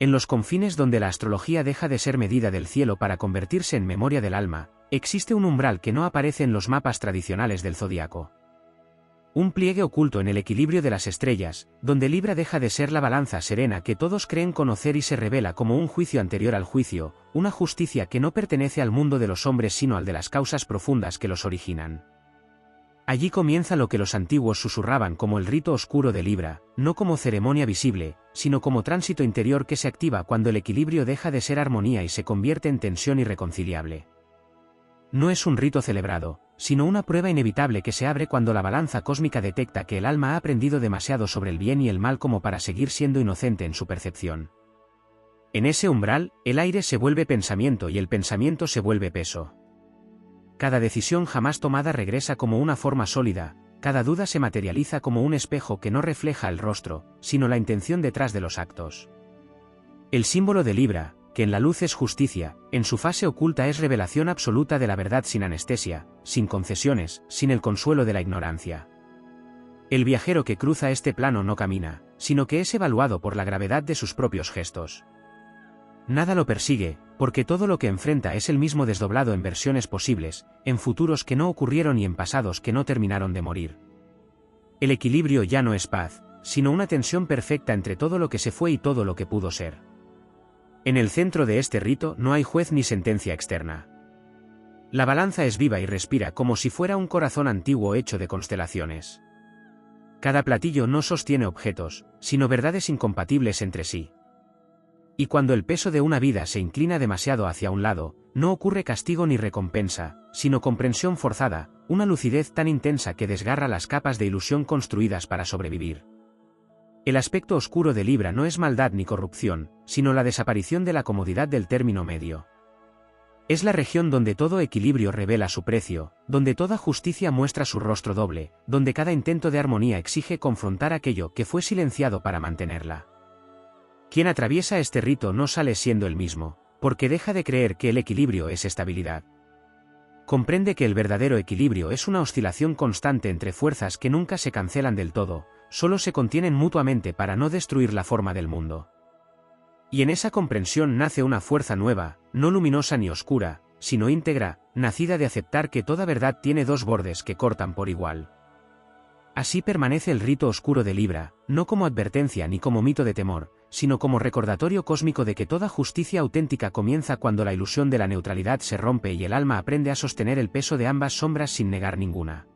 En los confines donde la astrología deja de ser medida del cielo para convertirse en memoria del alma, existe un umbral que no aparece en los mapas tradicionales del zodiaco. Un pliegue oculto en el equilibrio de las estrellas, donde Libra deja de ser la balanza serena que todos creen conocer y se revela como un juicio anterior al juicio, una justicia que no pertenece al mundo de los hombres sino al de las causas profundas que los originan. Allí comienza lo que los antiguos susurraban como el rito oscuro de Libra, no como ceremonia visible, sino como tránsito interior que se activa cuando el equilibrio deja de ser armonía y se convierte en tensión irreconciliable. No es un rito celebrado, sino una prueba inevitable que se abre cuando la balanza cósmica detecta que el alma ha aprendido demasiado sobre el bien y el mal como para seguir siendo inocente en su percepción. En ese umbral, el aire se vuelve pensamiento y el pensamiento se vuelve peso. Cada decisión jamás tomada regresa como una forma sólida, cada duda se materializa como un espejo que no refleja el rostro, sino la intención detrás de los actos. El símbolo de Libra, que en la luz es justicia, en su fase oculta es revelación absoluta de la verdad sin anestesia, sin concesiones, sin el consuelo de la ignorancia. El viajero que cruza este plano no camina, sino que es evaluado por la gravedad de sus propios gestos. Nada lo persigue, porque todo lo que enfrenta es el mismo desdoblado en versiones posibles, en futuros que no ocurrieron y en pasados que no terminaron de morir. El equilibrio ya no es paz, sino una tensión perfecta entre todo lo que se fue y todo lo que pudo ser. En el centro de este rito no hay juez ni sentencia externa. La balanza es viva y respira como si fuera un corazón antiguo hecho de constelaciones. Cada platillo no sostiene objetos, sino verdades incompatibles entre sí. Y cuando el peso de una vida se inclina demasiado hacia un lado, no ocurre castigo ni recompensa, sino comprensión forzada, una lucidez tan intensa que desgarra las capas de ilusión construidas para sobrevivir. El aspecto oscuro de Libra no es maldad ni corrupción, sino la desaparición de la comodidad del término medio. Es la región donde todo equilibrio revela su precio, donde toda justicia muestra su rostro doble, donde cada intento de armonía exige confrontar aquello que fue silenciado para mantenerla. Quien atraviesa este rito no sale siendo el mismo, porque deja de creer que el equilibrio es estabilidad. Comprende que el verdadero equilibrio es una oscilación constante entre fuerzas que nunca se cancelan del todo, solo se contienen mutuamente para no destruir la forma del mundo. Y en esa comprensión nace una fuerza nueva, no luminosa ni oscura, sino íntegra, nacida de aceptar que toda verdad tiene dos bordes que cortan por igual. Así permanece el rito oscuro de Libra, no como advertencia ni como mito de temor, sino como recordatorio cósmico de que toda justicia auténtica comienza cuando la ilusión de la neutralidad se rompe y el alma aprende a sostener el peso de ambas sombras sin negar ninguna.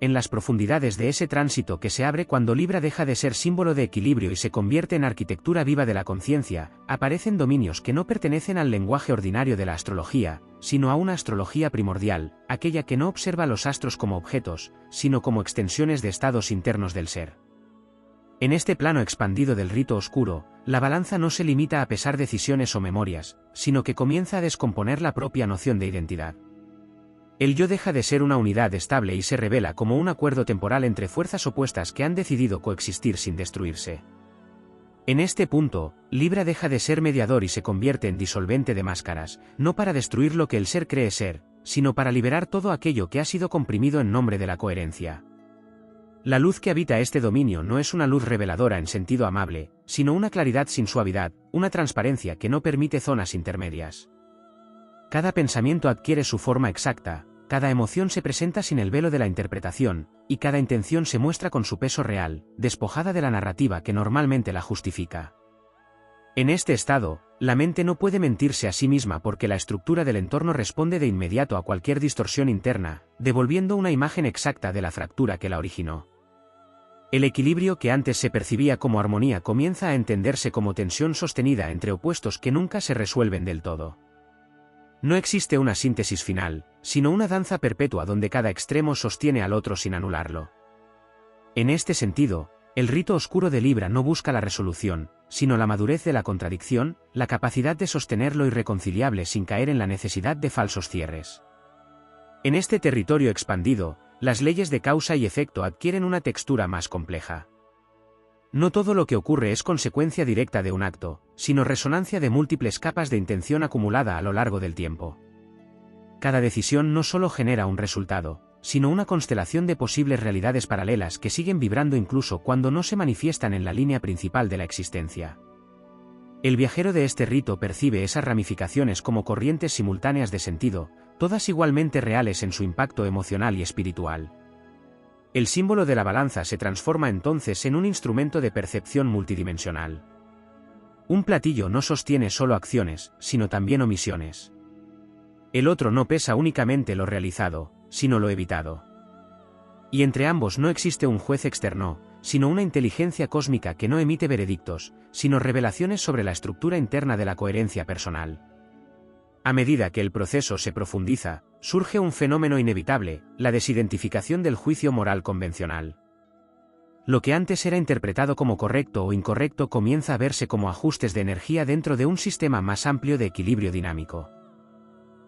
En las profundidades de ese tránsito que se abre cuando Libra deja de ser símbolo de equilibrio y se convierte en arquitectura viva de la conciencia, aparecen dominios que no pertenecen al lenguaje ordinario de la astrología, sino a una astrología primordial, aquella que no observa los astros como objetos, sino como extensiones de estados internos del ser. En este plano expandido del rito oscuro, la balanza no se limita a pesar decisiones o memorias, sino que comienza a descomponer la propia noción de identidad. El yo deja de ser una unidad estable y se revela como un acuerdo temporal entre fuerzas opuestas que han decidido coexistir sin destruirse. En este punto, Libra deja de ser mediador y se convierte en disolvente de máscaras, no para destruir lo que el ser cree ser, sino para liberar todo aquello que ha sido comprimido en nombre de la coherencia. La luz que habita este dominio no es una luz reveladora en sentido amable, sino una claridad sin suavidad, una transparencia que no permite zonas intermedias. Cada pensamiento adquiere su forma exacta, cada emoción se presenta sin el velo de la interpretación, y cada intención se muestra con su peso real, despojada de la narrativa que normalmente la justifica. En este estado, la mente no puede mentirse a sí misma porque la estructura del entorno responde de inmediato a cualquier distorsión interna, devolviendo una imagen exacta de la fractura que la originó. El equilibrio que antes se percibía como armonía comienza a entenderse como tensión sostenida entre opuestos que nunca se resuelven del todo. No existe una síntesis final, sino una danza perpetua donde cada extremo sostiene al otro sin anularlo. En este sentido, el rito oscuro de Libra no busca la resolución, sino la madurez de la contradicción, la capacidad de sostener lo irreconciliable sin caer en la necesidad de falsos cierres. En este territorio expandido, las leyes de causa y efecto adquieren una textura más compleja. No todo lo que ocurre es consecuencia directa de un acto, sino resonancia de múltiples capas de intención acumulada a lo largo del tiempo. Cada decisión no solo genera un resultado, sino una constelación de posibles realidades paralelas que siguen vibrando incluso cuando no se manifiestan en la línea principal de la existencia. El viajero de este rito percibe esas ramificaciones como corrientes simultáneas de sentido, todas igualmente reales en su impacto emocional y espiritual. El símbolo de la balanza se transforma entonces en un instrumento de percepción multidimensional. Un platillo no sostiene solo acciones, sino también omisiones. El otro no pesa únicamente lo realizado, sino lo evitado. Y entre ambos no existe un juez externo, sino una inteligencia cósmica que no emite veredictos, sino revelaciones sobre la estructura interna de la coherencia personal. A medida que el proceso se profundiza, surge un fenómeno inevitable, la desidentificación del juicio moral convencional. Lo que antes era interpretado como correcto o incorrecto comienza a verse como ajustes de energía dentro de un sistema más amplio de equilibrio dinámico.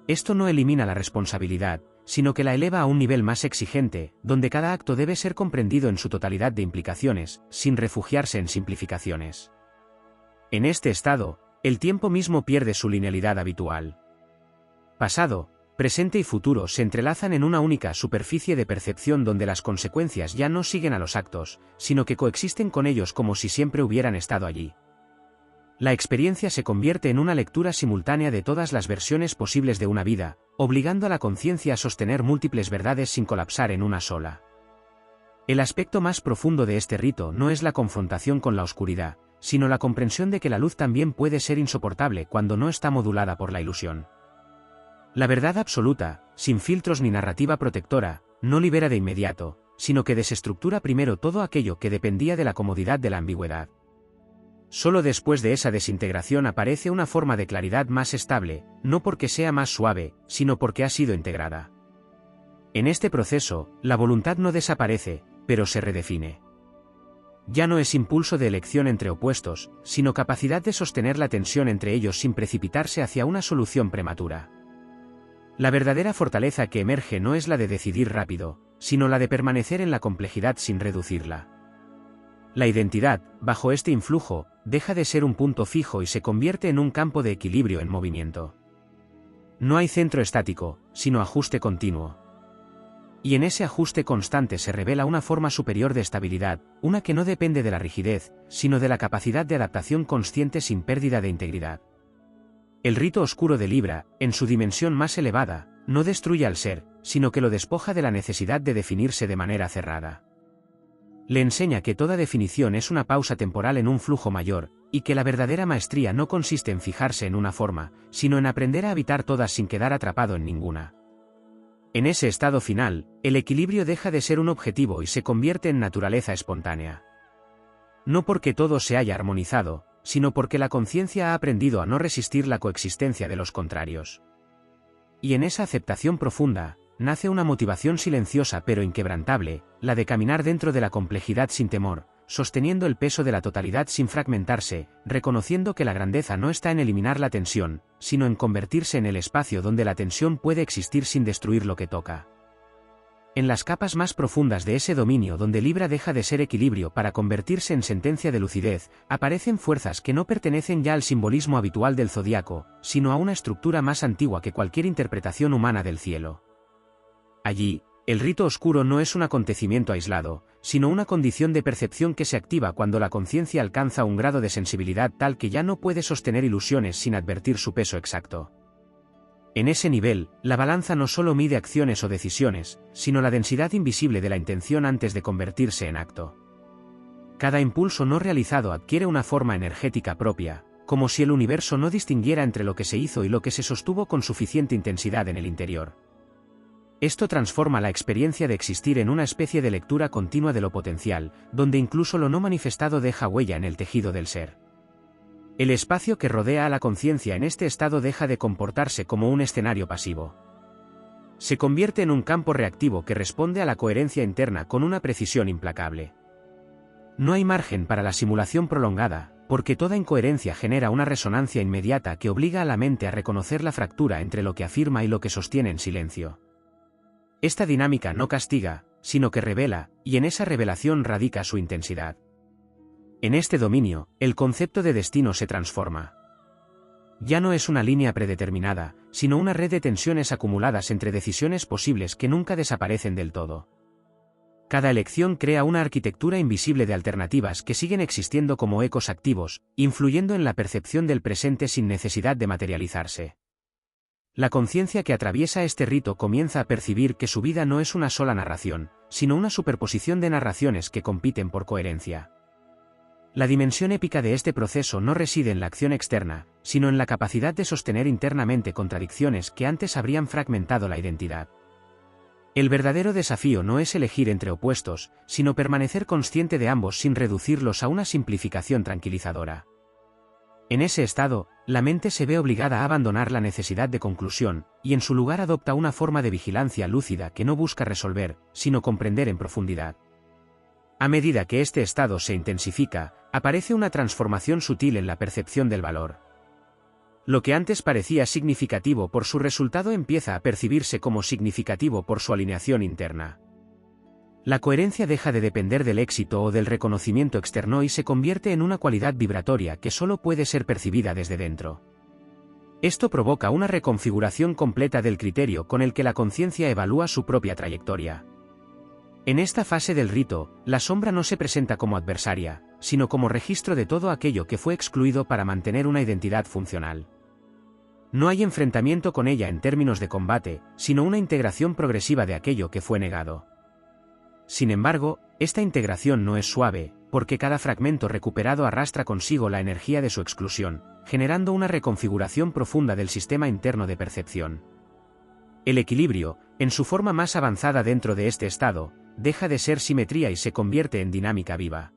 Esto no elimina la responsabilidad, sino que la eleva a un nivel más exigente, donde cada acto debe ser comprendido en su totalidad de implicaciones, sin refugiarse en simplificaciones. En este estado, el tiempo mismo pierde su linealidad habitual. Pasado, presente y futuro se entrelazan en una única superficie de percepción donde las consecuencias ya no siguen a los actos, sino que coexisten con ellos como si siempre hubieran estado allí. La experiencia se convierte en una lectura simultánea de todas las versiones posibles de una vida, obligando a la conciencia a sostener múltiples verdades sin colapsar en una sola. El aspecto más profundo de este rito no es la confrontación con la oscuridad, sino la comprensión de que la luz también puede ser insoportable cuando no está modulada por la ilusión. La verdad absoluta, sin filtros ni narrativa protectora, no libera de inmediato, sino que desestructura primero todo aquello que dependía de la comodidad de la ambigüedad. Solo después de esa desintegración aparece una forma de claridad más estable, no porque sea más suave, sino porque ha sido integrada. En este proceso, la voluntad no desaparece, pero se redefine. Ya no es impulso de elección entre opuestos, sino capacidad de sostener la tensión entre ellos sin precipitarse hacia una solución prematura. La verdadera fortaleza que emerge no es la de decidir rápido, sino la de permanecer en la complejidad sin reducirla. La identidad, bajo este influjo, deja de ser un punto fijo y se convierte en un campo de equilibrio en movimiento. No hay centro estático, sino ajuste continuo. Y en ese ajuste constante se revela una forma superior de estabilidad, una que no depende de la rigidez, sino de la capacidad de adaptación consciente sin pérdida de integridad. El rito oscuro de Libra, en su dimensión más elevada, no destruye al ser, sino que lo despoja de la necesidad de definirse de manera cerrada. Le enseña que toda definición es una pausa temporal en un flujo mayor, y que la verdadera maestría no consiste en fijarse en una forma, sino en aprender a habitar todas sin quedar atrapado en ninguna. En ese estado final, el equilibrio deja de ser un objetivo y se convierte en naturaleza espontánea. No porque todo se haya armonizado, sino porque la conciencia ha aprendido a no resistir la coexistencia de los contrarios. Y en esa aceptación profunda, nace una motivación silenciosa pero inquebrantable, la de caminar dentro de la complejidad sin temor, sosteniendo el peso de la totalidad sin fragmentarse, reconociendo que la grandeza no está en eliminar la tensión, sino en convertirse en el espacio donde la tensión puede existir sin destruir lo que toca. En las capas más profundas de ese dominio donde Libra deja de ser equilibrio para convertirse en sentencia de lucidez, aparecen fuerzas que no pertenecen ya al simbolismo habitual del zodiaco, sino a una estructura más antigua que cualquier interpretación humana del cielo. Allí, el rito oscuro no es un acontecimiento aislado, sino una condición de percepción que se activa cuando la conciencia alcanza un grado de sensibilidad tal que ya no puede sostener ilusiones sin advertir su peso exacto. En ese nivel, la balanza no solo mide acciones o decisiones, sino la densidad invisible de la intención antes de convertirse en acto. Cada impulso no realizado adquiere una forma energética propia, como si el universo no distinguiera entre lo que se hizo y lo que se sostuvo con suficiente intensidad en el interior. Esto transforma la experiencia de existir en una especie de lectura continua de lo potencial, donde incluso lo no manifestado deja huella en el tejido del ser. El espacio que rodea a la conciencia en este estado deja de comportarse como un escenario pasivo. Se convierte en un campo reactivo que responde a la coherencia interna con una precisión implacable. No hay margen para la simulación prolongada, porque toda incoherencia genera una resonancia inmediata que obliga a la mente a reconocer la fractura entre lo que afirma y lo que sostiene en silencio. Esta dinámica no castiga, sino que revela, y en esa revelación radica su intensidad. En este dominio, el concepto de destino se transforma. Ya no es una línea predeterminada, sino una red de tensiones acumuladas entre decisiones posibles que nunca desaparecen del todo. Cada elección crea una arquitectura invisible de alternativas que siguen existiendo como ecos activos, influyendo en la percepción del presente sin necesidad de materializarse. La conciencia que atraviesa este rito comienza a percibir que su vida no es una sola narración, sino una superposición de narraciones que compiten por coherencia. La dimensión épica de este proceso no reside en la acción externa, sino en la capacidad de sostener internamente contradicciones que antes habrían fragmentado la identidad. El verdadero desafío no es elegir entre opuestos, sino permanecer consciente de ambos sin reducirlos a una simplificación tranquilizadora. En ese estado, la mente se ve obligada a abandonar la necesidad de conclusión, y en su lugar adopta una forma de vigilancia lúcida que no busca resolver, sino comprender en profundidad. A medida que este estado se intensifica, aparece una transformación sutil en la percepción del valor. Lo que antes parecía significativo por su resultado empieza a percibirse como significativo por su alineación interna. La coherencia deja de depender del éxito o del reconocimiento externo y se convierte en una cualidad vibratoria que solo puede ser percibida desde dentro. Esto provoca una reconfiguración completa del criterio con el que la conciencia evalúa su propia trayectoria. En esta fase del rito, la sombra no se presenta como adversaria, sino como registro de todo aquello que fue excluido para mantener una identidad funcional. No hay enfrentamiento con ella en términos de combate, sino una integración progresiva de aquello que fue negado. Sin embargo, esta integración no es suave, porque cada fragmento recuperado arrastra consigo la energía de su exclusión, generando una reconfiguración profunda del sistema interno de percepción. El equilibrio, en su forma más avanzada dentro de este estado, deja de ser simetría y se convierte en dinámica viva.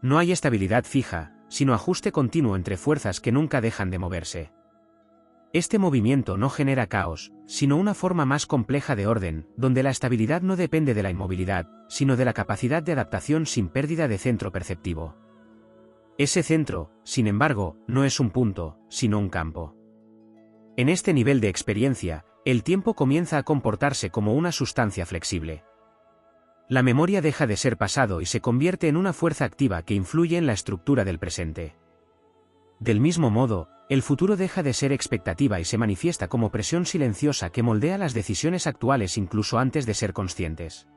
No hay estabilidad fija, sino ajuste continuo entre fuerzas que nunca dejan de moverse. Este movimiento no genera caos, sino una forma más compleja de orden, donde la estabilidad no depende de la inmovilidad, sino de la capacidad de adaptación sin pérdida de centro perceptivo. Ese centro, sin embargo, no es un punto, sino un campo. En este nivel de experiencia, el tiempo comienza a comportarse como una sustancia flexible. La memoria deja de ser pasado y se convierte en una fuerza activa que influye en la estructura del presente. Del mismo modo, el futuro deja de ser expectativa y se manifiesta como presión silenciosa que moldea las decisiones actuales incluso antes de ser conscientes.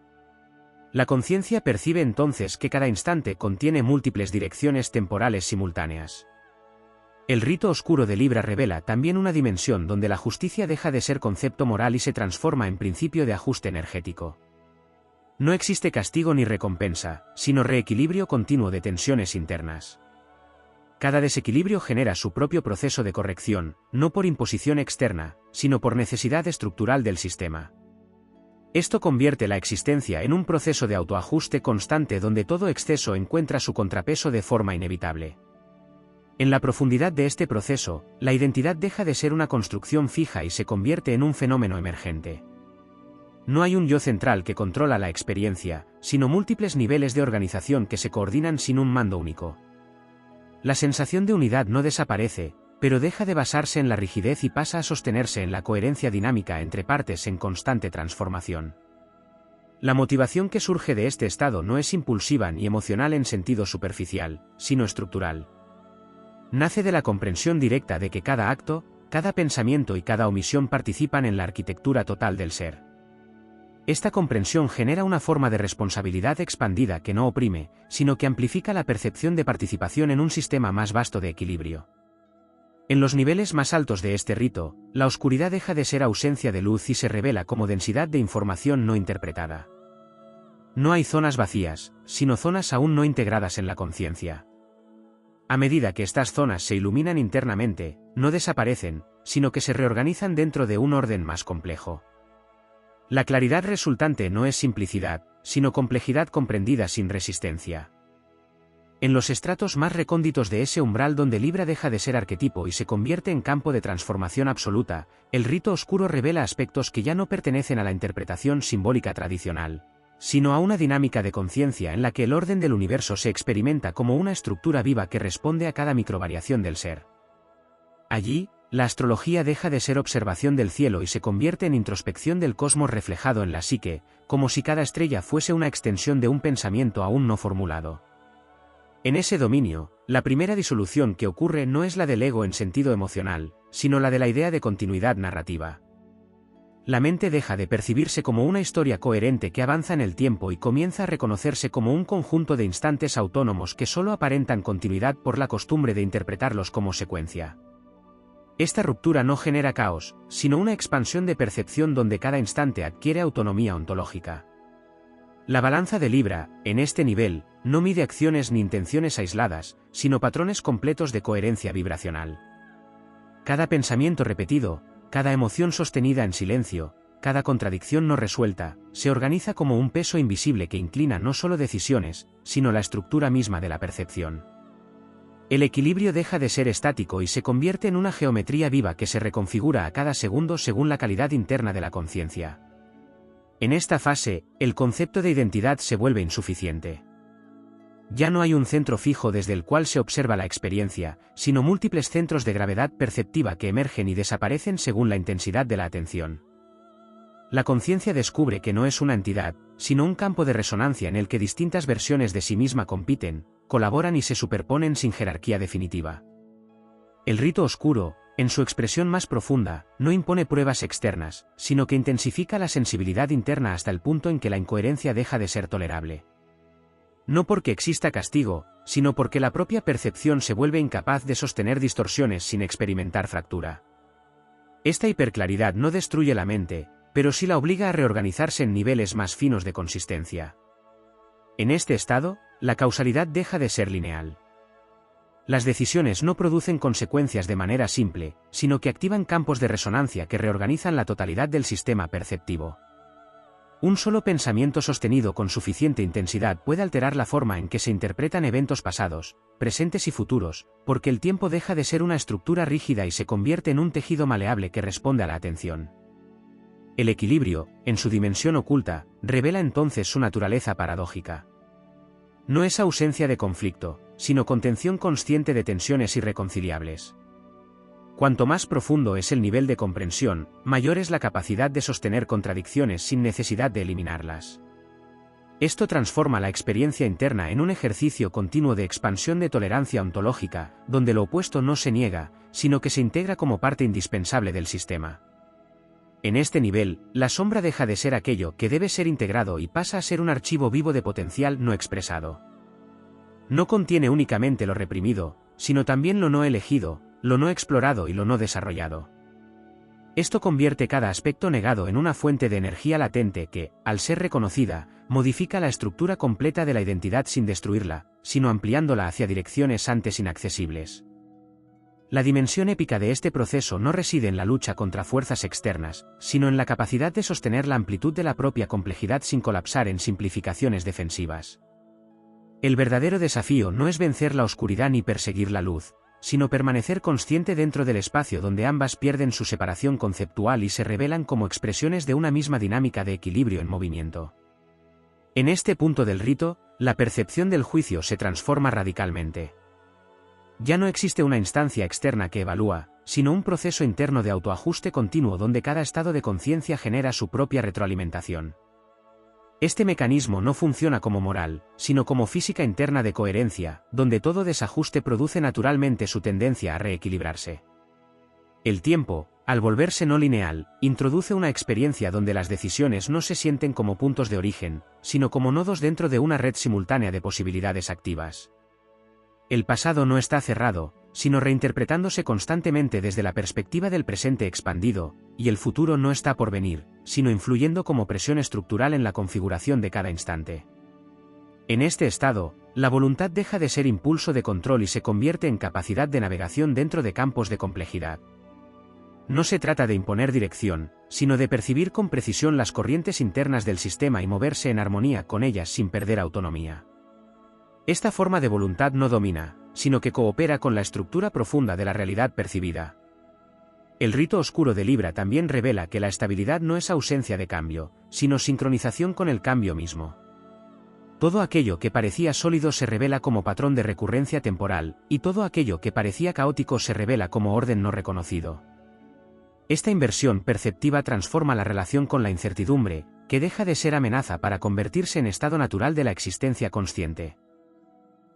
La conciencia percibe entonces que cada instante contiene múltiples direcciones temporales simultáneas. El rito oscuro de Libra revela también una dimensión donde la justicia deja de ser concepto moral y se transforma en principio de ajuste energético. No existe castigo ni recompensa, sino reequilibrio continuo de tensiones internas. Cada desequilibrio genera su propio proceso de corrección, no por imposición externa, sino por necesidad estructural del sistema. Esto convierte la existencia en un proceso de autoajuste constante donde todo exceso encuentra su contrapeso de forma inevitable. En la profundidad de este proceso, la identidad deja de ser una construcción fija y se convierte en un fenómeno emergente. No hay un yo central que controla la experiencia, sino múltiples niveles de organización que se coordinan sin un mando único. La sensación de unidad no desaparece, pero deja de basarse en la rigidez y pasa a sostenerse en la coherencia dinámica entre partes en constante transformación. La motivación que surge de este estado no es impulsiva ni emocional en sentido superficial, sino estructural. Nace de la comprensión directa de que cada acto, cada pensamiento y cada omisión participan en la arquitectura total del ser. Esta comprensión genera una forma de responsabilidad expandida que no oprime, sino que amplifica la percepción de participación en un sistema más vasto de equilibrio. En los niveles más altos de este rito, la oscuridad deja de ser ausencia de luz y se revela como densidad de información no interpretada. No hay zonas vacías, sino zonas aún no integradas en la conciencia. A medida que estas zonas se iluminan internamente, no desaparecen, sino que se reorganizan dentro de un orden más complejo. La claridad resultante no es simplicidad, sino complejidad comprendida sin resistencia. En los estratos más recónditos de ese umbral donde Libra deja de ser arquetipo y se convierte en campo de transformación absoluta, el rito oscuro revela aspectos que ya no pertenecen a la interpretación simbólica tradicional, sino a una dinámica de conciencia en la que el orden del universo se experimenta como una estructura viva que responde a cada microvariación del ser. Allí, la astrología deja de ser observación del cielo y se convierte en introspección del cosmos reflejado en la psique, como si cada estrella fuese una extensión de un pensamiento aún no formulado. En ese dominio, la primera disolución que ocurre no es la del ego en sentido emocional, sino la de la idea de continuidad narrativa. La mente deja de percibirse como una historia coherente que avanza en el tiempo y comienza a reconocerse como un conjunto de instantes autónomos que solo aparentan continuidad por la costumbre de interpretarlos como secuencia. Esta ruptura no genera caos, sino una expansión de percepción donde cada instante adquiere autonomía ontológica. La balanza de Libra, en este nivel, no mide acciones ni intenciones aisladas, sino patrones completos de coherencia vibracional. Cada pensamiento repetido, cada emoción sostenida en silencio, cada contradicción no resuelta, se organiza como un peso invisible que inclina no solo decisiones, sino la estructura misma de la percepción. El equilibrio deja de ser estático y se convierte en una geometría viva que se reconfigura a cada segundo según la calidad interna de la conciencia. En esta fase, el concepto de identidad se vuelve insuficiente. Ya no hay un centro fijo desde el cual se observa la experiencia, sino múltiples centros de gravedad perceptiva que emergen y desaparecen según la intensidad de la atención. La conciencia descubre que no es una entidad, sino un campo de resonancia en el que distintas versiones de sí misma compiten, colaboran y se superponen sin jerarquía definitiva. El rito oscuro, en su expresión más profunda, no impone pruebas externas, sino que intensifica la sensibilidad interna hasta el punto en que la incoherencia deja de ser tolerable. No porque exista castigo, sino porque la propia percepción se vuelve incapaz de sostener distorsiones sin experimentar fractura. Esta hiperclaridad no destruye la mente, pero sí la obliga a reorganizarse en niveles más finos de consistencia. En este estado, la causalidad deja de ser lineal. Las decisiones no producen consecuencias de manera simple, sino que activan campos de resonancia que reorganizan la totalidad del sistema perceptivo. Un solo pensamiento sostenido con suficiente intensidad puede alterar la forma en que se interpretan eventos pasados, presentes y futuros, porque el tiempo deja de ser una estructura rígida y se convierte en un tejido maleable que responde a la atención. El equilibrio, en su dimensión oculta, revela entonces su naturaleza paradójica. No es ausencia de conflicto, sino contención consciente de tensiones irreconciliables. Cuanto más profundo es el nivel de comprensión, mayor es la capacidad de sostener contradicciones sin necesidad de eliminarlas. Esto transforma la experiencia interna en un ejercicio continuo de expansión de tolerancia ontológica, donde lo opuesto no se niega, sino que se integra como parte indispensable del sistema. En este nivel, la sombra deja de ser aquello que debe ser integrado y pasa a ser un archivo vivo de potencial no expresado. No contiene únicamente lo reprimido, sino también lo no elegido, lo no explorado y lo no desarrollado. Esto convierte cada aspecto negado en una fuente de energía latente que, al ser reconocida, modifica la estructura completa de la identidad sin destruirla, sino ampliándola hacia direcciones antes inaccesibles. La dimensión épica de este proceso no reside en la lucha contra fuerzas externas, sino en la capacidad de sostener la amplitud de la propia complejidad sin colapsar en simplificaciones defensivas. El verdadero desafío no es vencer la oscuridad ni perseguir la luz, sino permanecer consciente dentro del espacio donde ambas pierden su separación conceptual y se revelan como expresiones de una misma dinámica de equilibrio en movimiento. En este punto del rito, la percepción del juicio se transforma radicalmente. Ya no existe una instancia externa que evalúa, sino un proceso interno de autoajuste continuo donde cada estado de conciencia genera su propia retroalimentación. Este mecanismo no funciona como moral, sino como física interna de coherencia, donde todo desajuste produce naturalmente su tendencia a reequilibrarse. El tiempo, al volverse no lineal, introduce una experiencia donde las decisiones no se sienten como puntos de origen, sino como nodos dentro de una red simultánea de posibilidades activas. El pasado no está cerrado, sino reinterpretándose constantemente desde la perspectiva del presente expandido, y el futuro no está por venir, sino influyendo como presión estructural en la configuración de cada instante. En este estado, la voluntad deja de ser impulso de control y se convierte en capacidad de navegación dentro de campos de complejidad. No se trata de imponer dirección, sino de percibir con precisión las corrientes internas del sistema y moverse en armonía con ellas sin perder autonomía. Esta forma de voluntad no domina, sino que coopera con la estructura profunda de la realidad percibida. El rito oscuro de Libra también revela que la estabilidad no es ausencia de cambio, sino sincronización con el cambio mismo. Todo aquello que parecía sólido se revela como patrón de recurrencia temporal, y todo aquello que parecía caótico se revela como orden no reconocido. Esta inversión perceptiva transforma la relación con la incertidumbre, que deja de ser amenaza para convertirse en estado natural de la existencia consciente.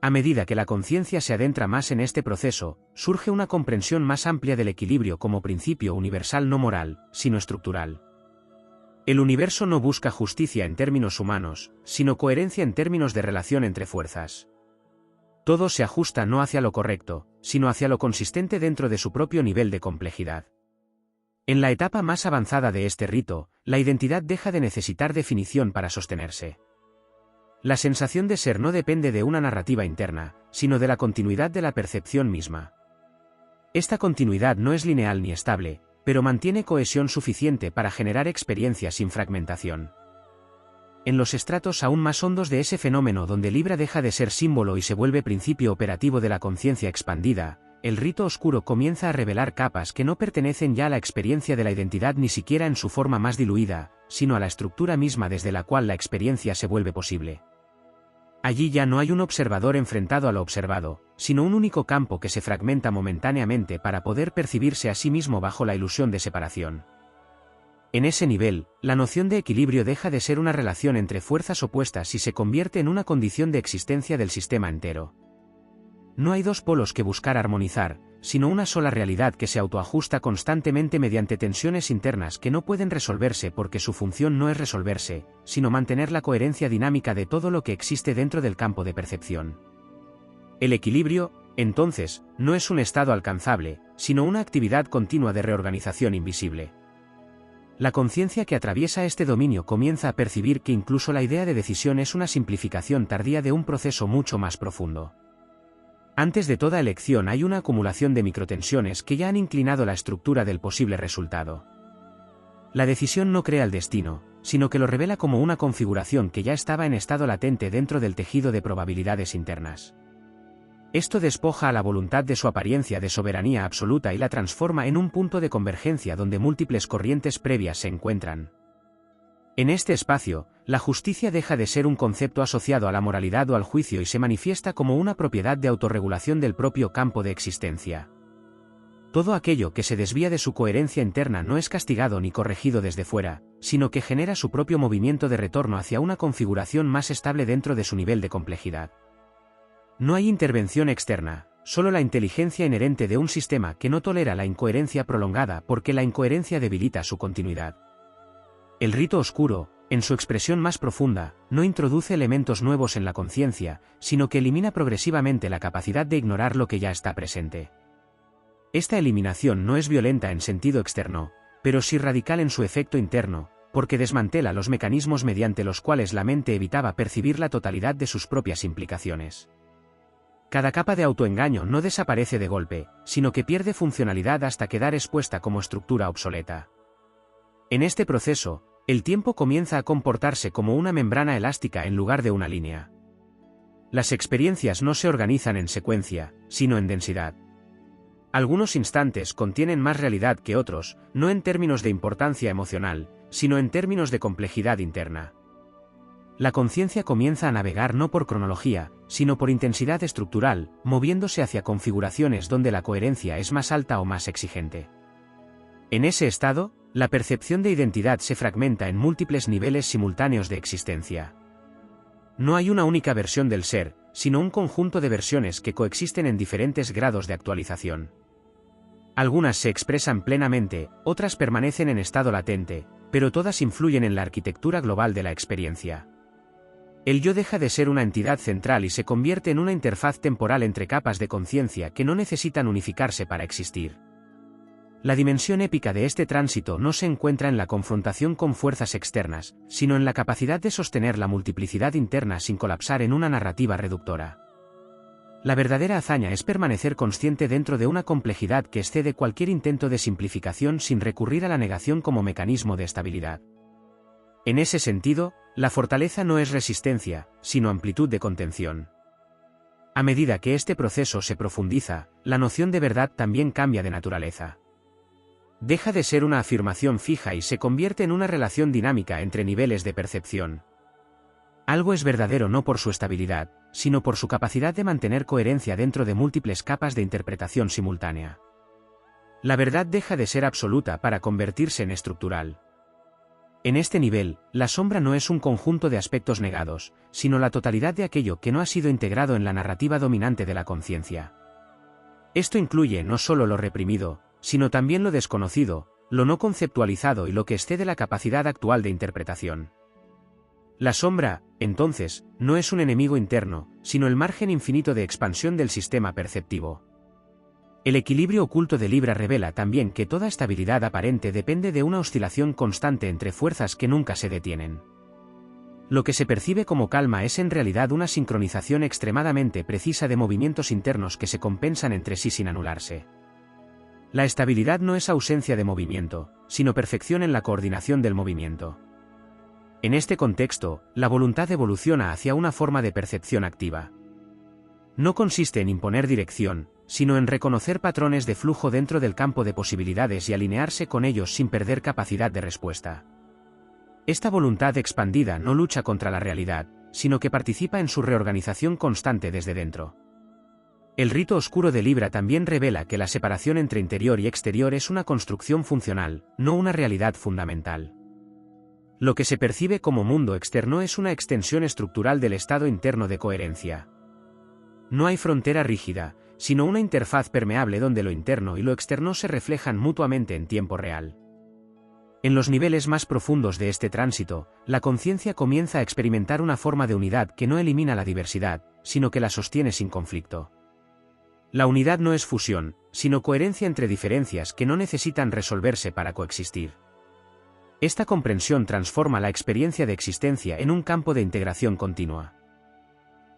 A medida que la conciencia se adentra más en este proceso, surge una comprensión más amplia del equilibrio como principio universal no moral, sino estructural. El universo no busca justicia en términos humanos, sino coherencia en términos de relación entre fuerzas. Todo se ajusta no hacia lo correcto, sino hacia lo consistente dentro de su propio nivel de complejidad. En la etapa más avanzada de este rito, la identidad deja de necesitar definición para sostenerse. La sensación de ser no depende de una narrativa interna, sino de la continuidad de la percepción misma. Esta continuidad no es lineal ni estable, pero mantiene cohesión suficiente para generar experiencias sin fragmentación. En los estratos aún más hondos de ese fenómeno donde Libra deja de ser símbolo y se vuelve principio operativo de la conciencia expandida, el rito oscuro comienza a revelar capas que no pertenecen ya a la experiencia de la identidad ni siquiera en su forma más diluida, sino a la estructura misma desde la cual la experiencia se vuelve posible. Allí ya no hay un observador enfrentado a lo observado, sino un único campo que se fragmenta momentáneamente para poder percibirse a sí mismo bajo la ilusión de separación. En ese nivel, la noción de equilibrio deja de ser una relación entre fuerzas opuestas y se convierte en una condición de existencia del sistema entero. No hay dos polos que buscar armonizar, sino una sola realidad que se autoajusta constantemente mediante tensiones internas que no pueden resolverse porque su función no es resolverse, sino mantener la coherencia dinámica de todo lo que existe dentro del campo de percepción. El equilibrio, entonces, no es un estado alcanzable, sino una actividad continua de reorganización invisible. La conciencia que atraviesa este dominio comienza a percibir que incluso la idea de decisión es una simplificación tardía de un proceso mucho más profundo. Antes de toda elección hay una acumulación de microtensiones que ya han inclinado la estructura del posible resultado. La decisión no crea el destino, sino que lo revela como una configuración que ya estaba en estado latente dentro del tejido de probabilidades internas. Esto despoja a la voluntad de su apariencia de soberanía absoluta y la transforma en un punto de convergencia donde múltiples corrientes previas se encuentran. En este espacio, la justicia deja de ser un concepto asociado a la moralidad o al juicio y se manifiesta como una propiedad de autorregulación del propio campo de existencia. Todo aquello que se desvía de su coherencia interna no es castigado ni corregido desde fuera, sino que genera su propio movimiento de retorno hacia una configuración más estable dentro de su nivel de complejidad. No hay intervención externa, solo la inteligencia inherente de un sistema que no tolera la incoherencia prolongada porque la incoherencia debilita su continuidad. El rito oscuro, en su expresión más profunda, no introduce elementos nuevos en la conciencia, sino que elimina progresivamente la capacidad de ignorar lo que ya está presente. Esta eliminación no es violenta en sentido externo, pero sí radical en su efecto interno, porque desmantela los mecanismos mediante los cuales la mente evitaba percibir la totalidad de sus propias implicaciones. Cada capa de autoengaño no desaparece de golpe, sino que pierde funcionalidad hasta quedar expuesta como estructura obsoleta. En este proceso, el tiempo comienza a comportarse como una membrana elástica en lugar de una línea. Las experiencias no se organizan en secuencia, sino en densidad. Algunos instantes contienen más realidad que otros, no en términos de importancia emocional, sino en términos de complejidad interna. La conciencia comienza a navegar no por cronología, sino por intensidad estructural, moviéndose hacia configuraciones donde la coherencia es más alta o más exigente. En ese estado, la percepción de identidad se fragmenta en múltiples niveles simultáneos de existencia. No hay una única versión del ser, sino un conjunto de versiones que coexisten en diferentes grados de actualización. Algunas se expresan plenamente, otras permanecen en estado latente, pero todas influyen en la arquitectura global de la experiencia. El yo deja de ser una entidad central y se convierte en una interfaz temporal entre capas de conciencia que no necesitan unificarse para existir. La dimensión épica de este tránsito no se encuentra en la confrontación con fuerzas externas, sino en la capacidad de sostener la multiplicidad interna sin colapsar en una narrativa reductora. La verdadera hazaña es permanecer consciente dentro de una complejidad que excede cualquier intento de simplificación sin recurrir a la negación como mecanismo de estabilidad. En ese sentido, la fortaleza no es resistencia, sino amplitud de contención. A medida que este proceso se profundiza, la noción de verdad también cambia de naturaleza. Deja de ser una afirmación fija y se convierte en una relación dinámica entre niveles de percepción. Algo es verdadero no por su estabilidad, sino por su capacidad de mantener coherencia dentro de múltiples capas de interpretación simultánea. La verdad deja de ser absoluta para convertirse en estructural. En este nivel, la sombra no es un conjunto de aspectos negados, sino la totalidad de aquello que no ha sido integrado en la narrativa dominante de la conciencia. Esto incluye no solo lo reprimido, sino también lo desconocido, lo no conceptualizado y lo que excede la capacidad actual de interpretación. La sombra, entonces, no es un enemigo interno, sino el margen infinito de expansión del sistema perceptivo. El equilibrio oculto de Libra revela también que toda estabilidad aparente depende de una oscilación constante entre fuerzas que nunca se detienen. Lo que se percibe como calma es en realidad una sincronización extremadamente precisa de movimientos internos que se compensan entre sí sin anularse. La estabilidad no es ausencia de movimiento, sino perfección en la coordinación del movimiento. En este contexto, la voluntad evoluciona hacia una forma de percepción activa. No consiste en imponer dirección, sino en reconocer patrones de flujo dentro del campo de posibilidades y alinearse con ellos sin perder capacidad de respuesta. Esta voluntad expandida no lucha contra la realidad, sino que participa en su reorganización constante desde dentro. El rito oscuro de Libra también revela que la separación entre interior y exterior es una construcción funcional, no una realidad fundamental. Lo que se percibe como mundo externo es una extensión estructural del estado interno de coherencia. No hay frontera rígida, sino una interfaz permeable donde lo interno y lo externo se reflejan mutuamente en tiempo real. En los niveles más profundos de este tránsito, la conciencia comienza a experimentar una forma de unidad que no elimina la diversidad, sino que la sostiene sin conflicto. La unidad no es fusión, sino coherencia entre diferencias que no necesitan resolverse para coexistir. Esta comprensión transforma la experiencia de existencia en un campo de integración continua.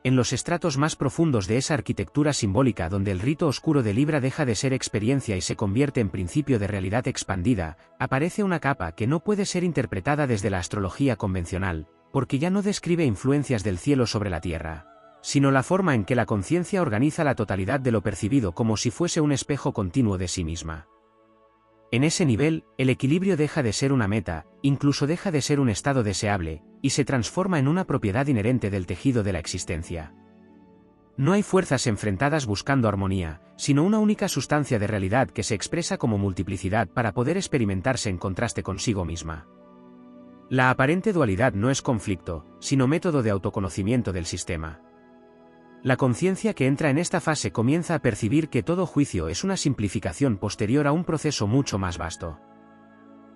En los estratos más profundos de esa arquitectura simbólica donde el rito oscuro de Libra deja de ser experiencia y se convierte en principio de realidad expandida, aparece una capa que no puede ser interpretada desde la astrología convencional, porque ya no describe influencias del cielo sobre la tierra, sino la forma en que la conciencia organiza la totalidad de lo percibido como si fuese un espejo continuo de sí misma. En ese nivel, el equilibrio deja de ser una meta, incluso deja de ser un estado deseable, y se transforma en una propiedad inherente del tejido de la existencia. No hay fuerzas enfrentadas buscando armonía, sino una única sustancia de realidad que se expresa como multiplicidad para poder experimentarse en contraste consigo misma. La aparente dualidad no es conflicto, sino método de autoconocimiento del sistema. La conciencia que entra en esta fase comienza a percibir que todo juicio es una simplificación posterior a un proceso mucho más vasto.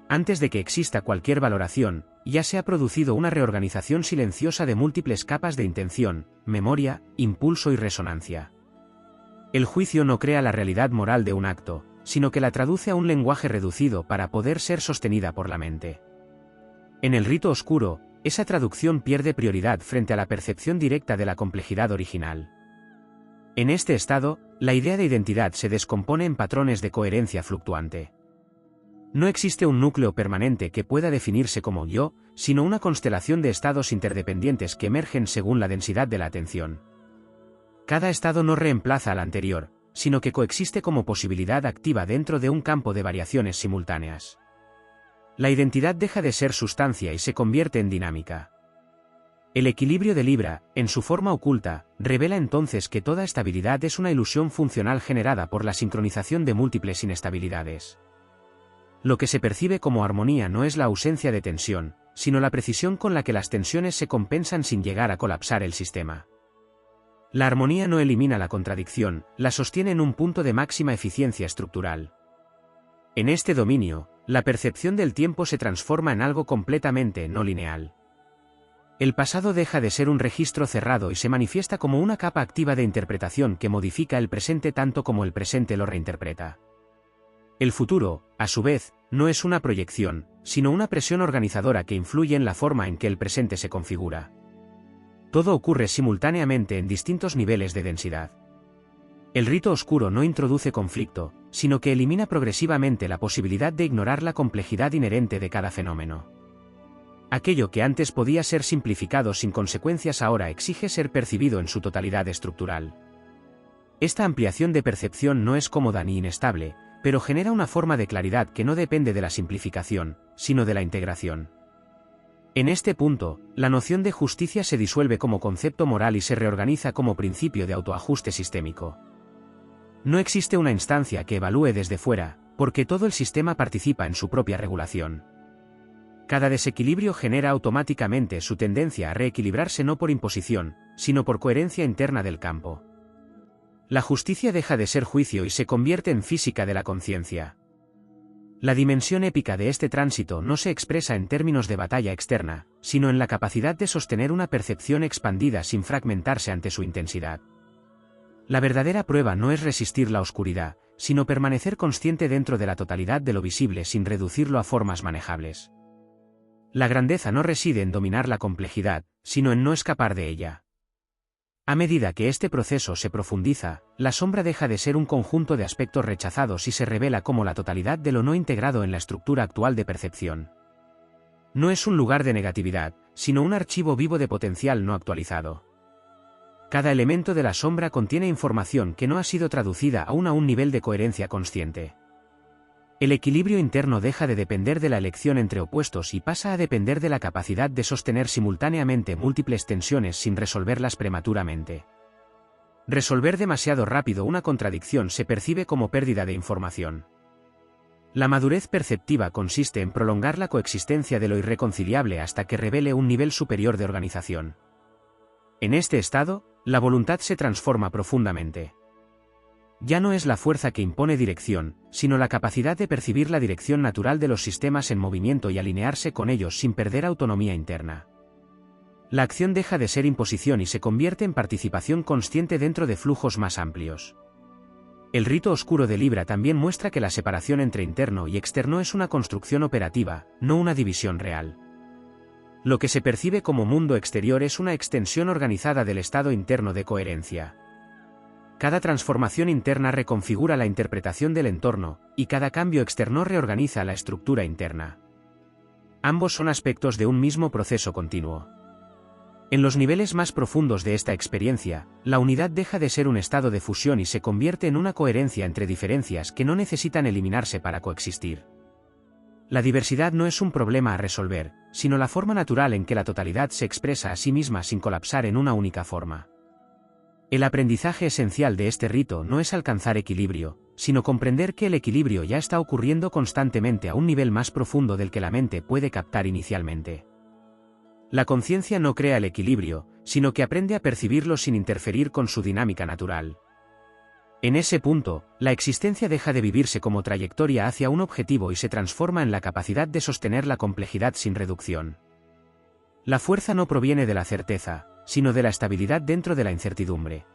Antes de que exista cualquier valoración, ya se ha producido una reorganización silenciosa de múltiples capas de intención, memoria, impulso y resonancia. El juicio no crea la realidad moral de un acto, sino que la traduce a un lenguaje reducido para poder ser sostenida por la mente. En el rito oscuro, esa traducción pierde prioridad frente a la percepción directa de la complejidad original. En este estado, la idea de identidad se descompone en patrones de coherencia fluctuante. No existe un núcleo permanente que pueda definirse como yo, sino una constelación de estados interdependientes que emergen según la densidad de la atención. Cada estado no reemplaza al anterior, sino que coexiste como posibilidad activa dentro de un campo de variaciones simultáneas. La identidad deja de ser sustancia y se convierte en dinámica. El equilibrio de Libra, en su forma oculta, revela entonces que toda estabilidad es una ilusión funcional generada por la sincronización de múltiples inestabilidades. Lo que se percibe como armonía no es la ausencia de tensión, sino la precisión con la que las tensiones se compensan sin llegar a colapsar el sistema. La armonía no elimina la contradicción, la sostiene en un punto de máxima eficiencia estructural. En este dominio, la percepción del tiempo se transforma en algo completamente no lineal. El pasado deja de ser un registro cerrado y se manifiesta como una capa activa de interpretación que modifica el presente tanto como el presente lo reinterpreta. El futuro, a su vez, no es una proyección, sino una presión organizadora que influye en la forma en que el presente se configura. Todo ocurre simultáneamente en distintos niveles de densidad. El rito oscuro no introduce conflicto, sino que elimina progresivamente la posibilidad de ignorar la complejidad inherente de cada fenómeno. Aquello que antes podía ser simplificado sin consecuencias ahora exige ser percibido en su totalidad estructural. Esta ampliación de percepción no es cómoda ni inestable, pero genera una forma de claridad que no depende de la simplificación, sino de la integración. En este punto, la noción de justicia se disuelve como concepto moral y se reorganiza como principio de autoajuste sistémico. No existe una instancia que evalúe desde fuera, porque todo el sistema participa en su propia regulación. Cada desequilibrio genera automáticamente su tendencia a reequilibrarse no por imposición, sino por coherencia interna del campo. La justicia deja de ser juicio y se convierte en física de la conciencia. La dimensión épica de este tránsito no se expresa en términos de batalla externa, sino en la capacidad de sostener una percepción expandida sin fragmentarse ante su intensidad. La verdadera prueba no es resistir la oscuridad, sino permanecer consciente dentro de la totalidad de lo visible sin reducirlo a formas manejables. La grandeza no reside en dominar la complejidad, sino en no escapar de ella. A medida que este proceso se profundiza, la sombra deja de ser un conjunto de aspectos rechazados y se revela como la totalidad de lo no integrado en la estructura actual de percepción. No es un lugar de negatividad, sino un archivo vivo de potencial no actualizado. Cada elemento de la sombra contiene información que no ha sido traducida aún a un nivel de coherencia consciente. El equilibrio interno deja de depender de la elección entre opuestos y pasa a depender de la capacidad de sostener simultáneamente múltiples tensiones sin resolverlas prematuramente. Resolver demasiado rápido una contradicción se percibe como pérdida de información. La madurez perceptiva consiste en prolongar la coexistencia de lo irreconciliable hasta que revele un nivel superior de organización. En este estado, la voluntad se transforma profundamente. Ya no es la fuerza que impone dirección, sino la capacidad de percibir la dirección natural de los sistemas en movimiento y alinearse con ellos sin perder autonomía interna. La acción deja de ser imposición y se convierte en participación consciente dentro de flujos más amplios. El rito oscuro de Libra también muestra que la separación entre interno y externo es una construcción operativa, no una división real. Lo que se percibe como mundo exterior es una extensión organizada del estado interno de coherencia. Cada transformación interna reconfigura la interpretación del entorno, y cada cambio externo reorganiza la estructura interna. Ambos son aspectos de un mismo proceso continuo. En los niveles más profundos de esta experiencia, la unidad deja de ser un estado de fusión y se convierte en una coherencia entre diferencias que no necesitan eliminarse para coexistir. La diversidad no es un problema a resolver, sino la forma natural en que la totalidad se expresa a sí misma sin colapsar en una única forma. El aprendizaje esencial de este rito no es alcanzar equilibrio, sino comprender que el equilibrio ya está ocurriendo constantemente a un nivel más profundo del que la mente puede captar inicialmente. La conciencia no crea el equilibrio, sino que aprende a percibirlo sin interferir con su dinámica natural. En ese punto, la existencia deja de vivirse como trayectoria hacia un objetivo y se transforma en la capacidad de sostener la complejidad sin reducción. La fuerza no proviene de la certeza, sino de la estabilidad dentro de la incertidumbre.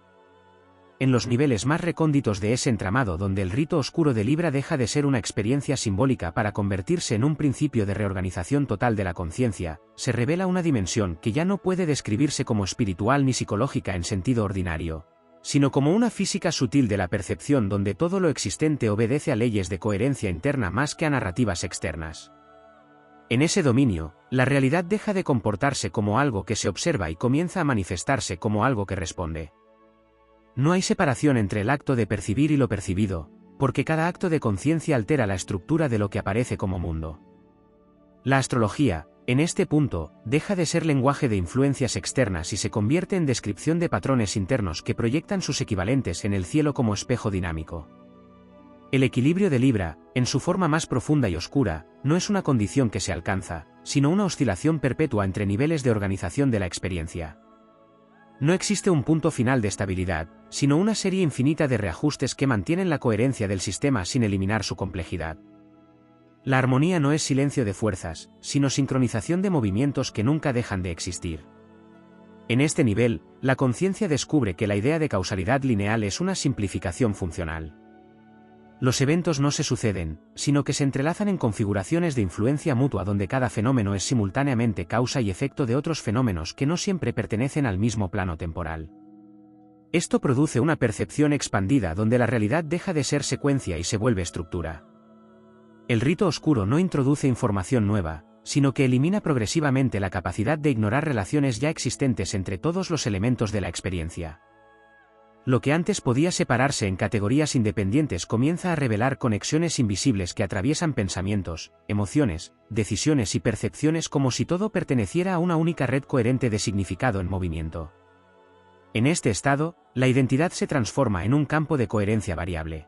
En los niveles más recónditos de ese entramado donde el rito oscuro de Libra deja de ser una experiencia simbólica para convertirse en un principio de reorganización total de la conciencia, se revela una dimensión que ya no puede describirse como espiritual ni psicológica en sentido ordinario, sino como una física sutil de la percepción donde todo lo existente obedece a leyes de coherencia interna más que a narrativas externas. En ese dominio, la realidad deja de comportarse como algo que se observa y comienza a manifestarse como algo que responde. No hay separación entre el acto de percibir y lo percibido, porque cada acto de conciencia altera la estructura de lo que aparece como mundo. La astrología, en este punto, deja de ser lenguaje de influencias externas y se convierte en descripción de patrones internos que proyectan sus equivalentes en el cielo como espejo dinámico. El equilibrio de Libra, en su forma más profunda y oscura, no es una condición que se alcanza, sino una oscilación perpetua entre niveles de organización de la experiencia. No existe un punto final de estabilidad, sino una serie infinita de reajustes que mantienen la coherencia del sistema sin eliminar su complejidad. La armonía no es silencio de fuerzas, sino sincronización de movimientos que nunca dejan de existir. En este nivel, la conciencia descubre que la idea de causalidad lineal es una simplificación funcional. Los eventos no se suceden, sino que se entrelazan en configuraciones de influencia mutua donde cada fenómeno es simultáneamente causa y efecto de otros fenómenos que no siempre pertenecen al mismo plano temporal. Esto produce una percepción expandida donde la realidad deja de ser secuencia y se vuelve estructura. El rito oscuro no introduce información nueva, sino que elimina progresivamente la capacidad de ignorar relaciones ya existentes entre todos los elementos de la experiencia. Lo que antes podía separarse en categorías independientes comienza a revelar conexiones invisibles que atraviesan pensamientos, emociones, decisiones y percepciones como si todo perteneciera a una única red coherente de significado en movimiento. En este estado, la identidad se transforma en un campo de coherencia variable.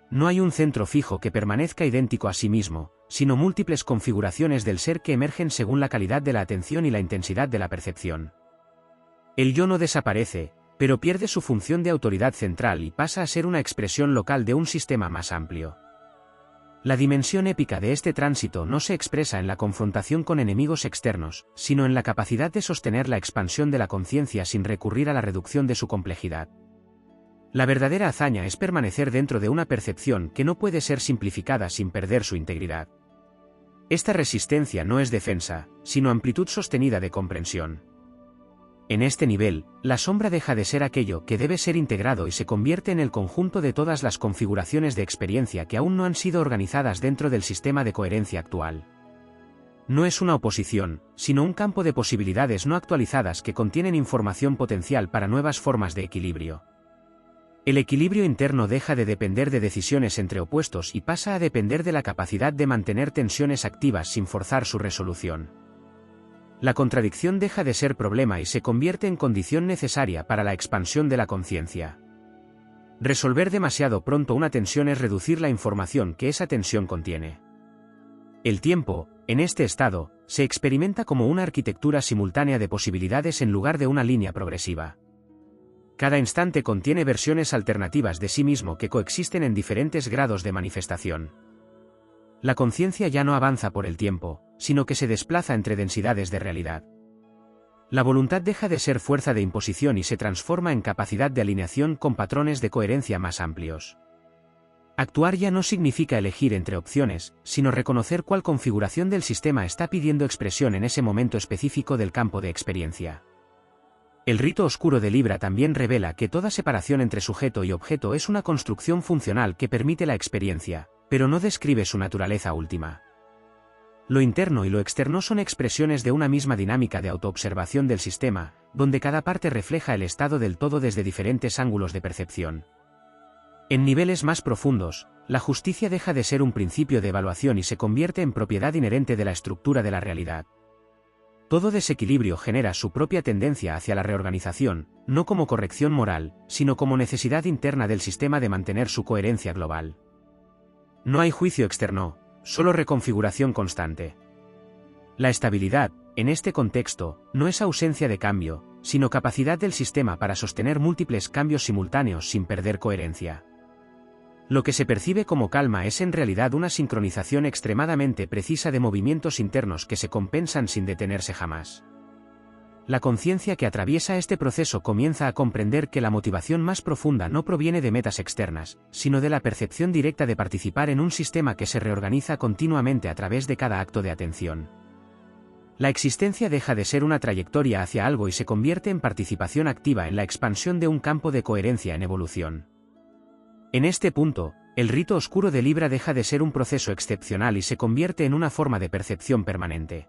No hay un centro fijo que permanezca idéntico a sí mismo, sino múltiples configuraciones del ser que emergen según la calidad de la atención y la intensidad de la percepción. El yo no desaparece, pero pierde su función de autoridad central y pasa a ser una expresión local de un sistema más amplio. La dimensión épica de este tránsito no se expresa en la confrontación con enemigos externos, sino en la capacidad de sostener la expansión de la conciencia sin recurrir a la reducción de su complejidad. La verdadera hazaña es permanecer dentro de una percepción que no puede ser simplificada sin perder su integridad. Esta resistencia no es defensa, sino amplitud sostenida de comprensión. En este nivel, la sombra deja de ser aquello que debe ser integrado y se convierte en el conjunto de todas las configuraciones de experiencia que aún no han sido organizadas dentro del sistema de coherencia actual. No es una oposición, sino un campo de posibilidades no actualizadas que contienen información potencial para nuevas formas de equilibrio. El equilibrio interno deja de depender de decisiones entre opuestos y pasa a depender de la capacidad de mantener tensiones activas sin forzar su resolución. La contradicción deja de ser problema y se convierte en condición necesaria para la expansión de la conciencia. Resolver demasiado pronto una tensión es reducir la información que esa tensión contiene. El tiempo, en este estado, se experimenta como una arquitectura simultánea de posibilidades en lugar de una línea progresiva. Cada instante contiene versiones alternativas de sí mismo que coexisten en diferentes grados de manifestación. La conciencia ya no avanza por el tiempo, sino que se desplaza entre densidades de realidad. La voluntad deja de ser fuerza de imposición y se transforma en capacidad de alineación con patrones de coherencia más amplios. Actuar ya no significa elegir entre opciones, sino reconocer cuál configuración del sistema está pidiendo expresión en ese momento específico del campo de experiencia. El rito oscuro de Libra también revela que toda separación entre sujeto y objeto es una construcción funcional que permite la experiencia, pero no describe su naturaleza última. Lo interno y lo externo son expresiones de una misma dinámica de autoobservación del sistema, donde cada parte refleja el estado del todo desde diferentes ángulos de percepción. En niveles más profundos, la justicia deja de ser un principio de evaluación y se convierte en propiedad inherente de la estructura de la realidad. Todo desequilibrio genera su propia tendencia hacia la reorganización, no como corrección moral, sino como necesidad interna del sistema de mantener su coherencia global. No hay juicio externo, solo reconfiguración constante. La estabilidad, en este contexto, no es ausencia de cambio, sino capacidad del sistema para sostener múltiples cambios simultáneos sin perder coherencia. Lo que se percibe como calma es en realidad una sincronización extremadamente precisa de movimientos internos que se compensan sin detenerse jamás. La conciencia que atraviesa este proceso comienza a comprender que la motivación más profunda no proviene de metas externas, sino de la percepción directa de participar en un sistema que se reorganiza continuamente a través de cada acto de atención. La existencia deja de ser una trayectoria hacia algo y se convierte en participación activa en la expansión de un campo de coherencia en evolución. En este punto, el rito oscuro de Libra deja de ser un proceso excepcional y se convierte en una forma de percepción permanente.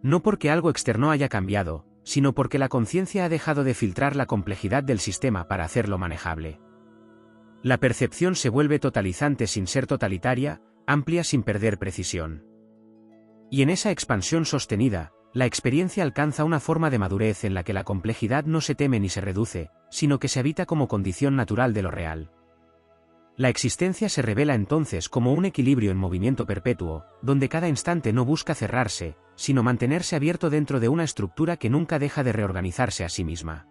No porque algo externo haya cambiado, sino porque la conciencia ha dejado de filtrar la complejidad del sistema para hacerlo manejable. La percepción se vuelve totalizante sin ser totalitaria, amplia sin perder precisión. Y en esa expansión sostenida, la experiencia alcanza una forma de madurez en la que la complejidad no se teme ni se reduce, sino que se habita como condición natural de lo real. La existencia se revela entonces como un equilibrio en movimiento perpetuo, donde cada instante no busca cerrarse, sino mantenerse abierto dentro de una estructura que nunca deja de reorganizarse a sí misma.